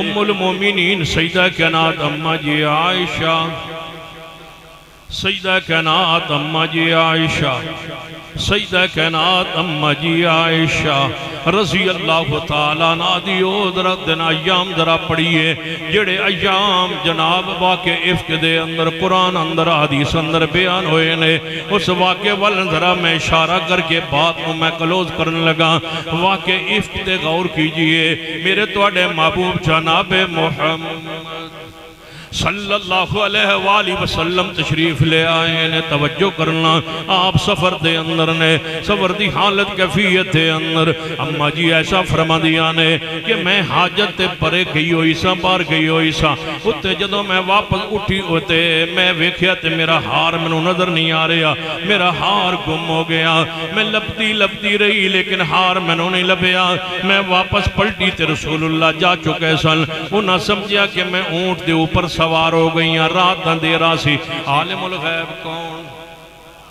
ام المومنین سیدہ کائنات اماں جی عائشہ، سیدہ کائنات اماں جی عائشہ، سیدہ کائنات اماں جی عائشہ رضی اللہ تعالیٰ عنہ دی او ذرا دن ایام ذرا پڑھئے جڑے ایام جناب واقع افق دے اندر قرآن اندر حدیث اندر بیان ہوئے نے، اس واقع والن ذرا میں اشارہ کر کے بات کو میں کلوز کرنے لگا۔ واقع افق دے غور کیجئے، میرے توڑے محبوب جناب محمد صلی اللہ علیہ وآلہ وسلم تشریف لے آئے نے، توجہ کرنا آپ سفر دے اندر نے، سفر دی حالت کیفیت دے اندر اماں جی ایسا فرما دیا نے کہ میں حاجت تے پرے گئی ہوئی سا، بار گئی ہوئی سا، اتے جدوں میں واپس اٹھی ہوتے میں ویکھیا تے میرا ہار منو نظر نہیں آ رہا، میرا ہار گم ہو گیا، میں لبتی رہی لیکن ہار منو نہیں لبیا، میں واپس پلٹی تے رسول اللہ جا چکے سن، انہاں سمجھیا کہ میں اونٹ دے اوپر سوار ہو گئی ہیں، رات اندھیرا سی۔ عالم الغیب کون؟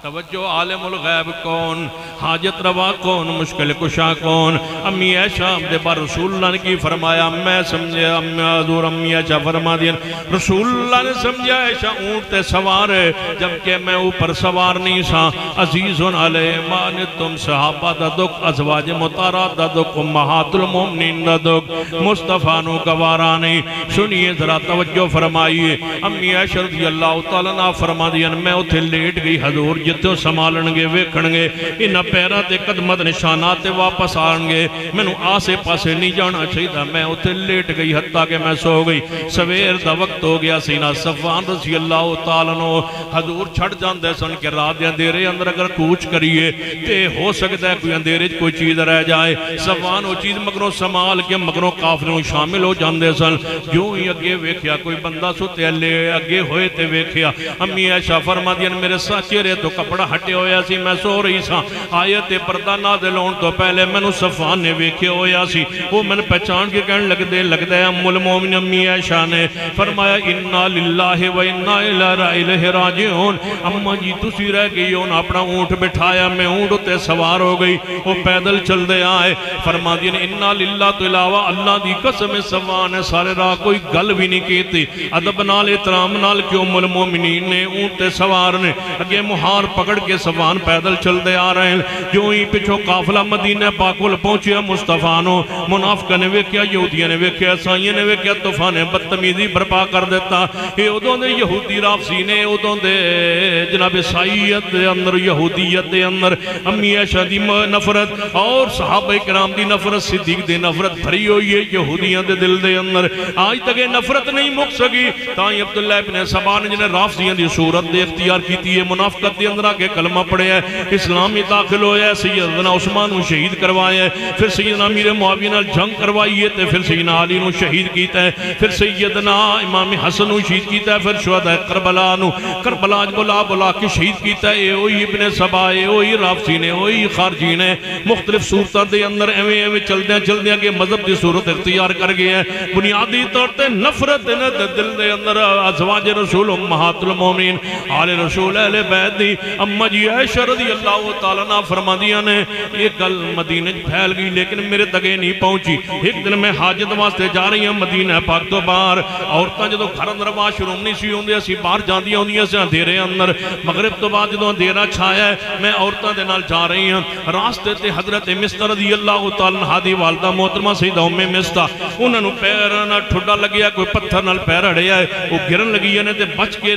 توجہ، عالم الغیب کون؟ حاجت روا کون؟ مشکل کشا کون؟ امی عائشہ دے بار رسول اللہ نے کی فرمایا، میں سمجھے حضور امی عائشہ فرما دیا رسول اللہ نے سمجھا عائشہ اونٹ تے سوار ہے، جبکہ میں اوپر سوار نہیں سا۔ عزیزن علیہ مانتم صحابہ دا دکھ، ازواج مطارات دا دکھ، امہات المومنین دا دکھ، مصطفیٰ نو گوارانی۔ سنیے ذرا توجہ فرمائیے، امی عائشہ رضی اللہ تعالیٰ عنہ فرما دیا میں اتھے لیٹ گئی، حضور جتوں سمالنگے ویکھنگے انہا پیرہ تے قدمت نشانات واپس آنگے، میں نو آسے پاسے نہیں جانا چاہیے، میں اتھے لیٹ گئی حتیٰ کہ میں سو گئی۔ سویر دا وقت ہو گیا، سینہ صفوان رضی اللہ تعالیٰ عنہ حضور چھڑ جاندے سن کہ رات دے اندھیرے اندر اگر کوچ کریے تے ہو سکتا ہے کوئی اندھیرے کوئی چیز رہ جائے، صفوان وہ چیز مگروں سمال کے مگروں کافروں شامل ہو جاندے سن۔ جو ہی اگے ویکھیا کوئی بندہ سوتے لے اگے ہوئے تے ویکھیا، امی عائشہ فرما دیا میرے ساتھ چہرے تو کپڑا ہٹے ہویا سی، میں سو رہی سا، آیت پردہ نازل ہون تو پہلے میں نو صفوان نے ویکھے ہویا سی، وہ میں نے پہچان کے کہنے لگ دے ام المومن امی عائشہ نے فرمایا انا للہ و انا الیہ راجعون۔ اماں جی تسی رہ گئی ہون، اپنا اونٹ بٹھایا، میں اونٹ تے سوار ہو گئی، وہ پیدل چل دے آئے۔ فرما دیا انا للہ تو علاوہ اللہ دی قسم صفوان ہے سارے راہ کوئی گل بھی نہیں کیتی، ادب نال احترام نال کہ ام المومنین نے اونٹ تے سوار نے اگے مہار پکڑ کے صفوان پیدل چل دے آ رہے ہیں۔ جو ہی پچھو قافلہ مدینہ پاکول پہنچیا، مصطفیٰ نو منافقہ نے ویکیا، یہودیہ نے ویکیا، عیسائیہ نے ویکیا، طوفان بدتمیزی برپا کر دیتا۔ یہ ادھوں دے یہودی رافضی نے، ادھوں دے جناب عیسائیت دے اندر، یہودیت دے اندر امی عائشہ دی نفرت اور صحابہ کرام دی نفرت، صدیق دی نفرت بھری ہوئی ہے یہودیاں دے دل دے اندر۔ آج تک یہ نفرت نہیں مک سکی، تائیں عبداللہ ابن سبا نے جنہیں رافضیاں دی صورت دے اختیار کیتی ہے، منافقت دے اندر آکے کلمہ پڑھے ہے، اسلام میں داخل ہویا ہے، سیدنا عثمان کو شہید کروایا ہے، پھر سیدنا امیر معاویہ نال جنگ کروائی ہے، پھر سیدنا علی کو شہید کیتا ہے، پھر سیدنا امام حسن کو شہید کیتا ہے، پھر شہداء کربلا بلا کے شہید کیتا ہے۔ اے وہی ابن سبا، اے وہی رافضی نے، وہی خارجی نے مختلف صورتوں دے اندر ایویں چلدیاں کہ مذہب دی صورت اختیار کر گئے ہیں۔ بنیادی طور تے نفرت دل دے اندر ازواج رسول امہات المومنین آل رسول اہل بیت دی اماں جی عائشہ رضی اللہ تعالیٰ عنہ فرما دیا نے یہ گل مدینہ پھیل گئی لیکن میرے تگے نہیں پہنچی۔ ایک دن میں حاجت واسطے جا رہی ہیں مدینہ پاک تو باہر، عورتاں جدو گھر اندر آواز شروع نہیں سی ہوندے، اسی باہر جاندیاں ہوندیاں سے اندھیرے اندر، مغرب تو بعد جدو اندھیرا چھایا ہے میں عورتاں دے نال جا رہی ہیں، راستے تے حضرت مستہ رضی اللہ تعالیٰ عنہ دی والدہ محترمہ سیدہ ام مستہ، انہوں نے پیر نہ ٹھڈا لگیا، کوئی پتھر نال پیر اڑیا ہے، وہ گرن لگی ہے نے تے بچ گئی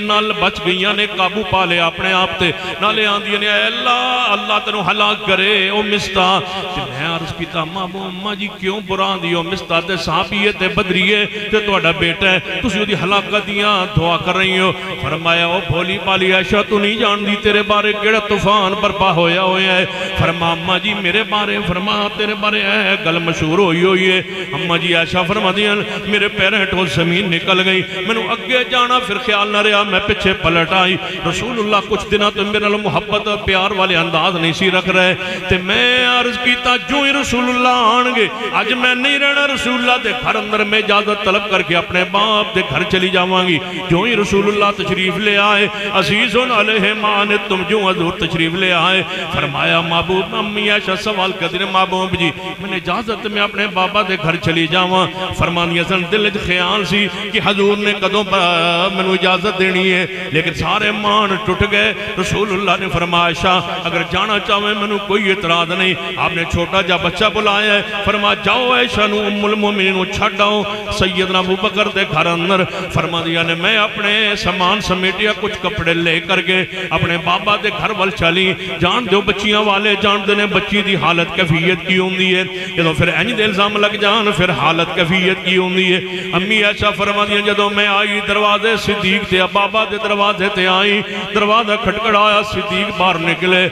نے، قابو پا لے اپنے آپ تے نالے آندی نے، اے اللہ اللہ تنو ہلاک کرے او مستہ۔ میں عرض کیتا اماں جی کیوں بران دیو، مستہ تے صحابی تے بدریے تے توڑا بیٹا ہے، تسی وہ دی ہلاکت دیاں دعا کر رہی ہو۔ فرمایا او بھولی پالی عائشہ تو نہیں جان دی تیرے بارے کیڑا طوفان برپا ہویا ہے۔ فرما اماں جی میرے بارے، فرما تیرے بارے ہے گل مشہور ہوئی ہے۔ اماں جی عائشہ فرما دیا میرے پیریں ٹھو زمین نکل گئی، میں نو اگے جانا پھر خیال نہ رہا، میں پیچھے پلٹ آئی۔ رسول اللہ کچھ دنہ تو میرے نال محبت پیار والے انداز نہیں سی رکھ رہے تے میں عرض کیتا جو ہی رسول اللہ آنگے آج میں نہیں رہنا رسول اللہ دے گھر اندر میں اجازت طلب کر کے اپنے باپ دے گھر چلی جاواں گی جو ہی رسول اللہ تشریف لے آئے عزیزن علیہ مانت تم جو حضور تشریف لے آئے فرمایا محبوب امی عائشہ سوال کر محبوب جی میں نے اجازت میں اپنے بابا دے گھر چلی جاواں فرمانی حسن دل خیال سی کہ حضور نے کدوں میں اجازت دینی ہے لیکن سارے مان ٹوٹ گئے رسول اللہ نے فرمایا عائشہ اگر جانا چاہے میں کوئی اعتراض نہیں آپ نے چھوٹا جا بچہ بلایا ہے فرمایا جاؤ عائشہ نو ام المومنین چھٹ آؤ سیدنا ابو بکر دے گھر اندر فرما دیا نے میں اپنے سامان سمیٹیا کچھ کپڑے لے کر کے اپنے بابا دے گھر وال چلی جان دو بچیاں والے جان دینے بچی دی حالت کیفیت کی ہوندی ہے جدو پھر اینج دے الزام لگ جان پھر حالت کیفیت کی ہوندی ہے امی ایسا فرما دیا جدو میں آئی دروازے صدیق تے بابا دے دروازے تے آئی دروازہ کھٹکڑایا صدیق باہر نکلے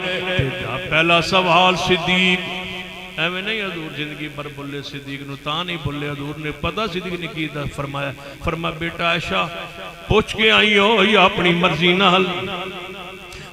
پہلا سوال صدیق ایوے نہیں حضور زندگی پر بھولے صدیق نو تا نہیں بھولے حضور نے پتہ صدیق نے کی فرمایا بیٹا عائشہ پوچھ کے آئی ہو یا اپنی مرضی نال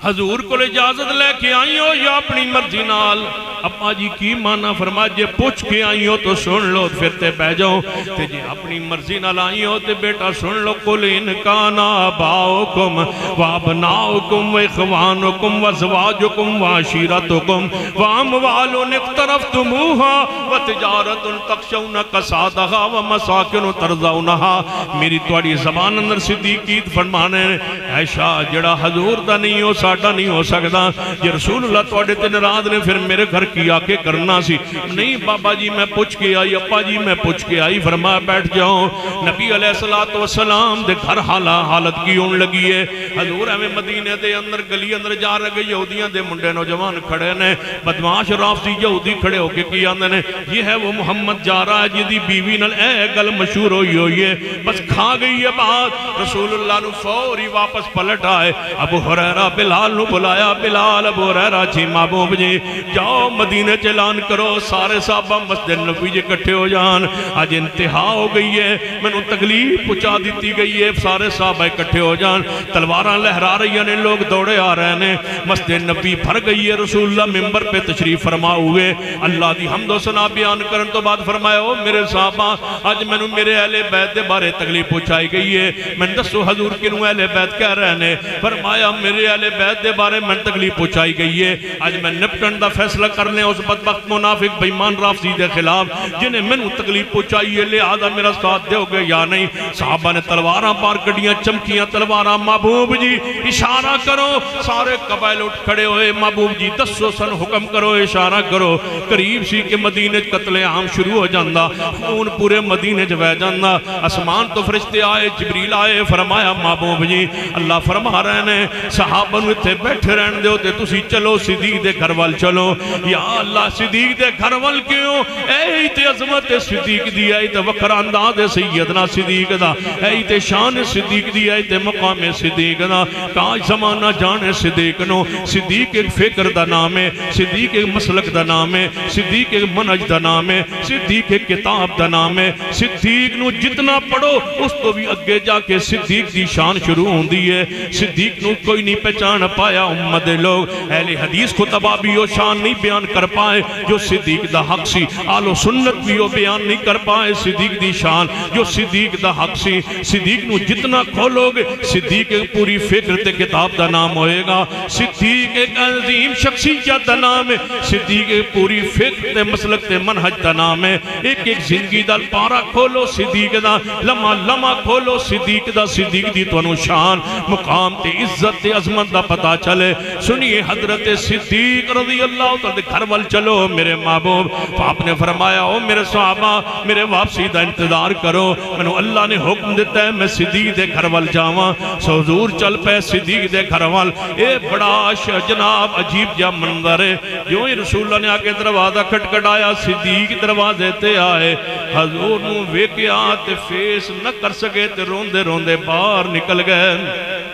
حضور کو اجازت لے کے آئی ہو یا اپنی مرضی نال ابا جی کی مانا فرمایا جے پوچھ کے آئی ہو تو سن لو پھر تے بہ جاؤ تے جے اپنی مرضی نال آئی ہو تے بیٹا سن لو قل ان کان آباؤکم وابناؤکم واخوانکم وازواجکم وعشیرتکم واموال اقترفتموها وتجارت تخشون کسادها ومساکن ترضونها میری تواڈی زبان اندر صدیقیت فرمانے عائشہ جڑا حضور دا نہیں ہو ساڈا نہیں ہو سکتا یہ رسول اللہ تواڈے تے ناراض نے پھر میرے گھر کی آکے کرنا سی نہیں بابا جی میں پوچھ کے آئی اپا جی میں پوچھ کے آئی فرمایا بیٹھ جاؤ نبی علیہ السلام دے گھر حالت کی ہون لگی ہے حضور ہمیں مدینے دے اندر گلی اندر جا رہے یہودیاں دے منڈے نوجوان کھڑے نے بدماش رافضی یہودی کھڑے ہو کے کی آندے نے یہ ہے وہ محمد جا رہا ہے جدی بیوی نل اے گل مشہور ہوئی ہے بس کھا گئی ہے بات رسول اللہ نو فوری واپس پلٹ آئے ابو ہریرہ بلال نو بلایا بلال ابو ہریرہ جی محبوب جی جاؤ مدینہ چلان کرو سارے صحابہ مسجد نبوی جے کٹھے ہو جان آج انتہا ہو گئی ہے میں نو تکلیف پچا دیتی گئی ہے سارے صحابہ کٹھے ہو جان تلواران لہرا رہی ہیں لوگ دوڑے آ رہے ہیں مسجد نبی بھر گئی ہے رسول اللہ ممبر پہ تشریف فرما ہوئے اللہ دی حمد و ثنا بیان کرن تو بعد فرمایا او میرے صحابہ آج میں نو میرے اہل بیت دے بارے تکلیف پچائی گئی ہے میں دسو حضور کنو اہل بیت کہہ رہے ہیں فرمایا میرے اہل بیت دے بارے میں تکلیف پچائی گئی ہے آج میں نپٹن دا فیصلہ کرنے اس بدبخت منافق بیمان رافضی دے خلاف جنہیں میں نو تکلیف پچائی ہے لہذا میرا ساتھ دے گے یا نہیں صحابہ نے تلواراں پار کڑیاں چمکیاں تلواراں محبوب جی اشارہ کرو سارے قبائل اٹھ کھڑے ہوئے محبوب جی دسو سن حکم کرو اشارہ کرو قریب سی کہ مدینہ قتل عام شروع ہو جاندہ خون پورے مدینہ جوے جاندہ اسمان تو فرشتے آئے جبریل آئے فرمایا محبوب جی اللہ فرما رہے ہیں صحابہ نو تھے بیٹھے رہن دے ہوتے تسی چلو صدیق دے گھر وال چلو یا اللہ صدیق دے گھر وال کیوں اے تے عظمت صدیق دی اے تے وقر انداز سیدنا صدیق دا اے تے شان صدیق دی اے تے مقام صدیق دا کاج زمانہ جانے صدیق نو صدیق ایک فکر دا نام ہے صدیق ایک مسلک دا نام ہے صدیق ایک منج دا نام ہے صدیق ایک کتاب دا نام ہے صدیق نو جتنا پڑھو اس تو بھی اگے جا کے صدیق دی شان شروع ہوندی ہے صدیق نو کوئی نہیں پہچان پایا امت لوگ اہل حدیث کو تبابی و شان نہیں بیان کر پائے جو صدیق دا حق سی آل و سنت بھی وہ بیان نہیں کر پائے صدیق دی شان جو صدیق دا حق سی صدیق نو جتنا کھولو گے صدیق ایک پوری فکر تے کتاب دا نام ہوئے گا صدیق ایک عظیم شخصیت دا نام ہے صدیق ایک پوری فکر تے مسلک تے منحج دا نام ہے ایک ایک زندگی دا پارا کھولو صدیق دا لمحہ لمحہ کھولو صدیق دا صدیق دی تو انو شان مقام تے عزت تے عظمت دا پتا چلے سنیے حضرت صدیق رضی اللہ تعالی گھر وال چلو میرے محبوب آپ نے فرمایا او میرے صحابہ میرے واپسی دا انتظار کرو منو اللہ نے حکم دیتا ہے میں صدیق دے گھر وال جاواں سو حضور چل پہ صدیق دے گھر وال اے بڑا جناب عجیب جا منظر ہے جو ہی رسول اللہ نے آکے دروازہ کھٹکھٹایا صدیق دروازے تے آئے حضور نو ویکیا تے فیس نہ کر سکے تے روندے روندے باہر نکل گئے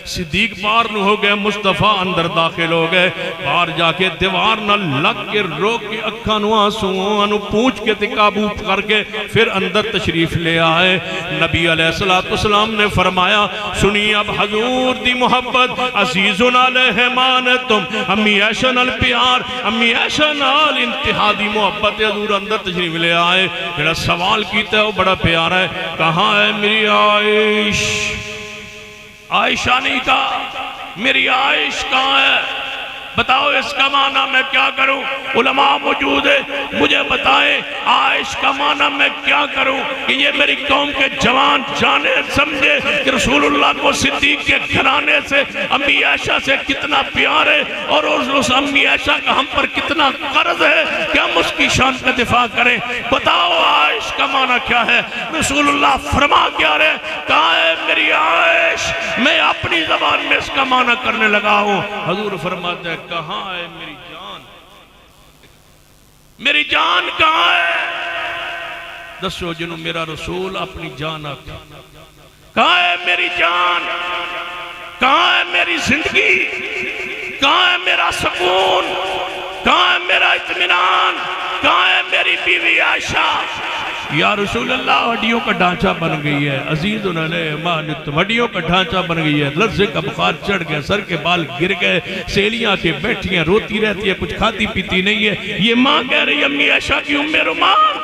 صدیق باہر نو ہو گئے، مصطفیٰ اندر داخل ہو گئے، باہر جا کے دیوار نہ لگ کے رو کے اکھاں نو آنسوں نو پونچھ کے قابو کر کے پھر اندر تشریف لے آئے۔ نبی علیہ السلام نے فرمایا سنی اب حضور دی محبت، عزیزن علیہ مانتم، امی عائشہ نال پیار، امی عائشہ نال انتہا دی محبت، حضور اندر تشریف لے آئے۔ میرا سوال کیتا ہے وہ بڑا پیارا ہے، کہاں ہے میری عائش؟ عائشہ نہیں کہا، میری عائش کہاں ہے؟ بتاؤ اس کا معنی میں کیا کروں؟ علماء موجود ہے، مجھے بتائیں عائش کا معنی میں کیا کروں کہ یہ میری قوم کے جوان جانے سمجھے کہ رسول اللہ کو صدیق کے گھرانے سے امی عائشہ سے کتنا پیار ہے اور اس امی عائشہ کا ہم پر کتنا قرض ہے کہ ہم اس کی شان کا دفاع کریں۔ بتاؤ عائش کا معنی کیا ہے؟ رسول اللہ فرما کیا رہے؟ کہاں ہے میری عائش؟ میں اپنی زبان میں اس کا معنی کرنے لگا ہوں۔ حضور فرماتے ہیں کہاں ہے میری جان؟ میری جان کہاں ہے؟ دسو جنہوں میرا رسول اپنی جان آتا، کہاں ہے میری جان؟ کہاں ہے میری زندگی؟ کہاں ہے میرا سکون؟ کہاں ہے میرا اطمینان؟ کہاں ہے میری بیوی عائشہ؟ یا رسول اللہ ہڈیوں کا ڈھانچہ بن گئی ہے، عزیز علیہ مانتم، ہڈیوں کا ڈھانچہ بن گئی ہے، لرزے کا بخار چڑھ گیا، سر کے بال گر گئے، سیلیاں کے بیٹھی ہیں، روتی رہتی ہے، کچھ کھاتی پیتی نہیں ہے۔ یہ ماں کہہ رہی امی عائشہ کی ام رومان،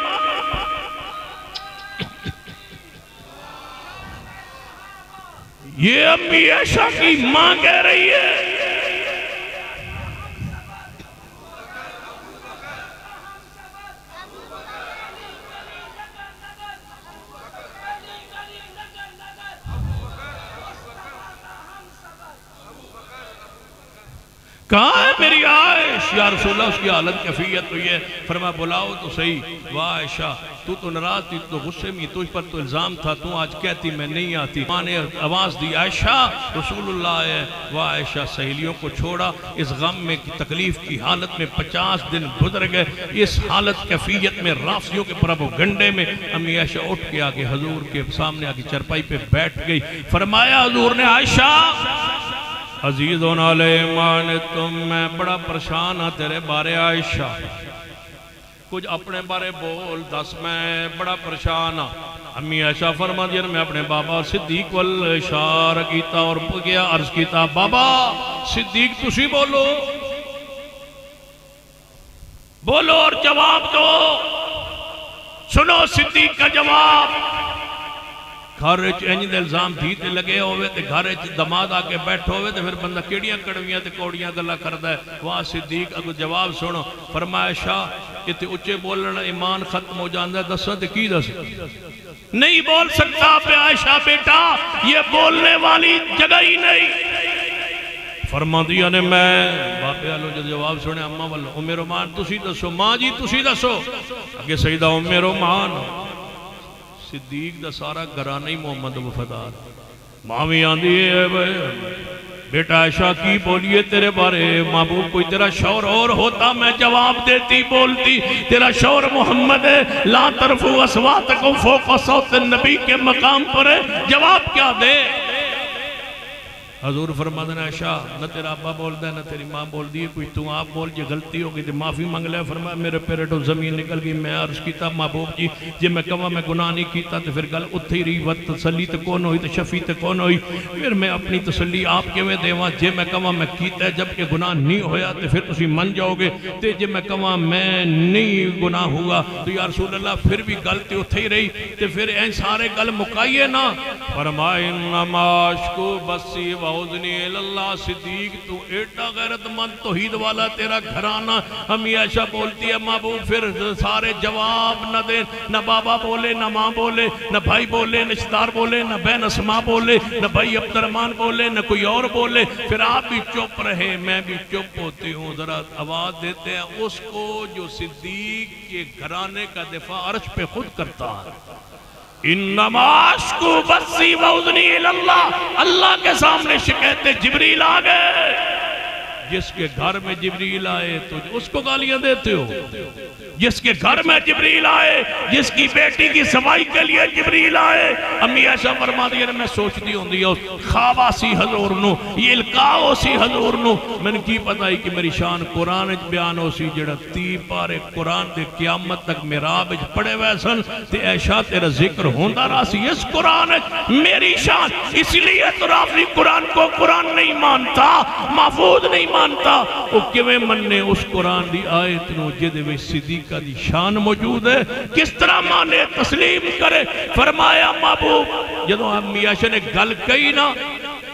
یہ امی عائشہ کی ماں کہہ رہی ہے۔ کہاں ہے میری عائش؟ یا رسول اللہ اس کی حالت کیفیت تو یہ فرما بلاؤ تو صحیح۔ واہ عائشہ تو ناراض تھی، تو غصے میں، تو اس پر تو الزام تھا، تو آج کہتی میں نہیں آتی۔ ماں نے آواز دی عائشہ رسول اللہ ہے۔ واہ عائشہ سہیلیوں کو چھوڑا، اس غم میں تکلیف کی حالت میں 50 دن گزر گئے، اس حالت کیفیت میں رافضیوں کے پروپیگنڈے میں امی عائشہ اٹھ کے آگے حضور کے سامنے آگے چرپائی پہ بیٹھ گئی۔ فرمایا حضور نے عائشہ عزیزون علیہ مانتم، میں بڑا پریشان ہاں تیرے بارے عائشہ، کچھ اپنے بارے بول دس، میں بڑا پریشان ہاں۔ امی عائشہ فرما دیا میں اپنے بابا صدیق والاشارہ کیتا اور کیا عرض کیتا، بابا صدیق تسی بولو بولو اور جواب دو، سنو صدیق کا جواب۔ گھر انج دے الزام دھیتے لگے ہوئے تے گھر دماد آکے بیٹھ ہوئے تے پھر بندہ کیڑیاں کڑویاں تے کوڑیاں گلہ کردا ہے۔ وہاں صدیق اگو جواب سنو، فرمایا شاہ تے اچھے بولنا ایمان ختم ہو جاندہ ہے، دساں تے کی دس نہیں بول سکتا پہ عائشہ بیٹا، یہ بولنے والی جگہ ہی نہیں۔ فرما دیا نے میں باپے آلو جو جواب سنے، اممہ والو ام رومان تسی دسو، ماں جی تسی دسو، اگے سیدہ ام رومان صدیق دا سارا گھرانہ ہی محمد وفادار، مامی آندھی ہے بیٹا عائشہ کی بولیے تیرے بارے محبوب، کوئی تیرا شور اور ہوتا میں جواب دیتی بولتی، تیرا شور محمد ہے، لا ترفعوا اصواتکم فوق صوت النبی کے مقام پر ہے، جواب کیا دے؟ حضور فرماتے ہیں عائشہ نہ تیرا ابا بول دے نہ تیری ماں بول دی، کوئی تو آپ بول جی غلطی ہو گئی تو معافی مانگ لے۔ فرمایا میرے پیرٹو زمین نکل گئی، میں عرض کیتا محبوب جی جی میں کہا میں گناہ نہیں کیتا تو پھر گل اتھی رہی، وقت تسلی تو کون ہوئی تو شفی تو کون ہوئی، پھر میں اپنی تسلی آپ کے میں دیواں، جی میں کہا میں کیتا ہے جب کہ گناہ نہیں ہویا تو پھر تسی من جاؤ گے، تے جی میں کہا میں نہیں گناہ ہوا تو یا رسول اللہ پھر بھی گل تے اتھی رہی تو پھر این سارے گل مکائیے نا۔ فرمائے انما اشکو بسی وعوذنی اللہ، صدیق تو ایٹا غیرت مند توحید والا تیرا گھرانہ۔ امی عائشہ بولتی ہے محبوب پھر سارے جواب نہ دے، نہ بابا بولے نہ ماں بولے نہ بھائی بولے نہ رشتہ بولے نہ بہن اسماء بولے نہ بھائی عبد الرحمن بولے نہ کوئی اور بولے، پھر آپ بھی چپ رہے میں بھی چپ ہوتی ہوں۔ ذرا آواز دیتے ہیں اس کو جو صدیق کے گھرانے کا دفاع عرش پہ خود کرتا ہے۔ انما اشکو بسی وعوذنی اللہ، اللہ کے سامنے شکایت جبریل آ گئے، جس کے گھر میں جبریل آئے تو اس کو گالیاں دیتے ہو؟ جس کے گھر میں جبریل آئے، جس کی بیٹی کی صفائی کے لیے جبریل آئے، امی عائشہ فرما دیا میں سوچتی ہوں دیا خوابہ سی حضور نو، یہ القاؤ سی حضور نو، میں نے کی پتا ہی کہ میری شان قرآن بیان ہو سی جڑا تی پارے قرآن دے قیامت تک میراب پڑے ویسن تے عائشہ تیرا ذکر ہوندہ راسی اس قرآن میری شان، اس لیے تو رافضی قرآن کو قرآن نہیں مانتا، محفوظ نہیں مانتا، وہ کیویں مننے اس قرآن دی آیت نو جدے وی صدیقہ دی شان موجود ہے، کس طرح مانے تسلیم کرے؟ فرمایا محبوب جدو امی عائشہ نے گل کئی نا،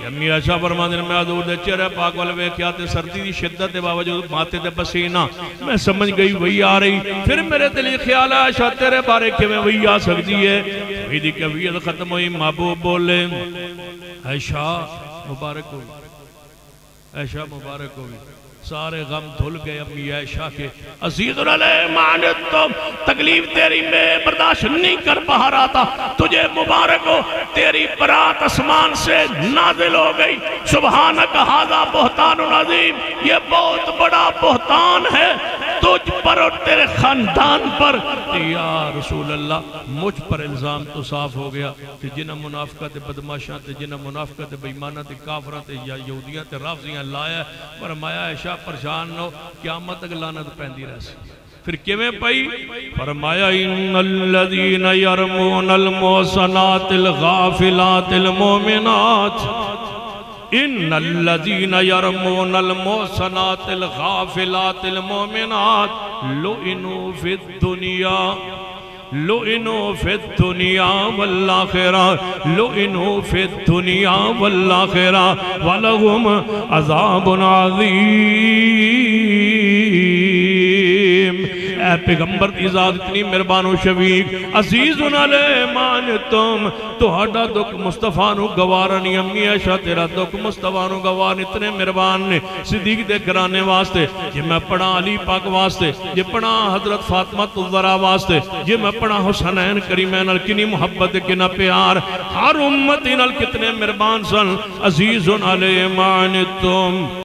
امی عائشہ فرمانے میں حضور دے چہرے پاک والے ویکھیا تے سردی دی شدت دے باوجود ماتے دے پسینہ، میں سمجھ گئی وہی آ رہی، پھر میرے دلی خیال ہے عائشہ تیرے بارے کے میں وہی آ سکتی ہے، وہی دی کبیت ختم ہوئی، محبوب بولے عائشہ مبارک ہوئی، عائشہ مبارک ہوئی، سارے غم دھل گئے امی عائشہ کے، عزیز علیہ معنت تم تکلیف تیری میں برداشت نہیں کر پا رہا تھا، تجھے مبارک ہو تیری برات اسمان سے نازل ہو گئی، سبحانک ھذا بہتان عظیم، یہ بہت بڑا بہتان ہے تجھ پر اور تیرے خاندان پر، یا رسول اللہ مجھ پر الزام تو صاف ہو گیا کہ جنہ منافقت بدماشاں تے جنہ منافقت بیمانہ تے کافرہ تے یا یہودیاں تے رافضیاں لایا، فرمایا عائشہ پریشان نو قیامت تک لعنت پہندی رہ سی، پھر کیویں پئی؟ فرمایا ان الذین یرمون المحصنات الغافلات المؤمنات، ان الذین یرمون المحصنات الغافلات المؤمنات لعنوا فی الدنیا، لعنوا فی الدنیا والآخرہ، لعنوا فی الدنیا والآخرہ ولہم عذاب عظیم۔ اے پیغمبر کی ذات اتنی مہربان و شفیق، عزیز علیہ مانتم، تہاڈا دکھ مصطفیٰ نو گوارنی، امی عائشہ تیرا دکھ مصطفیٰ نو گوار، اتنے مہربان نے صدیق دے کرانے واسطے، یہ میں پڑھا علی پاک واسطے، یہ پڑھا حضرت فاطمہ الزہرا واسطے، یہ میں پڑھا حسنین کریمین ال کنی محبت کنا پیار، ہر امتی نال کتنے مہربان سن، عزیز علیہ مانتم۔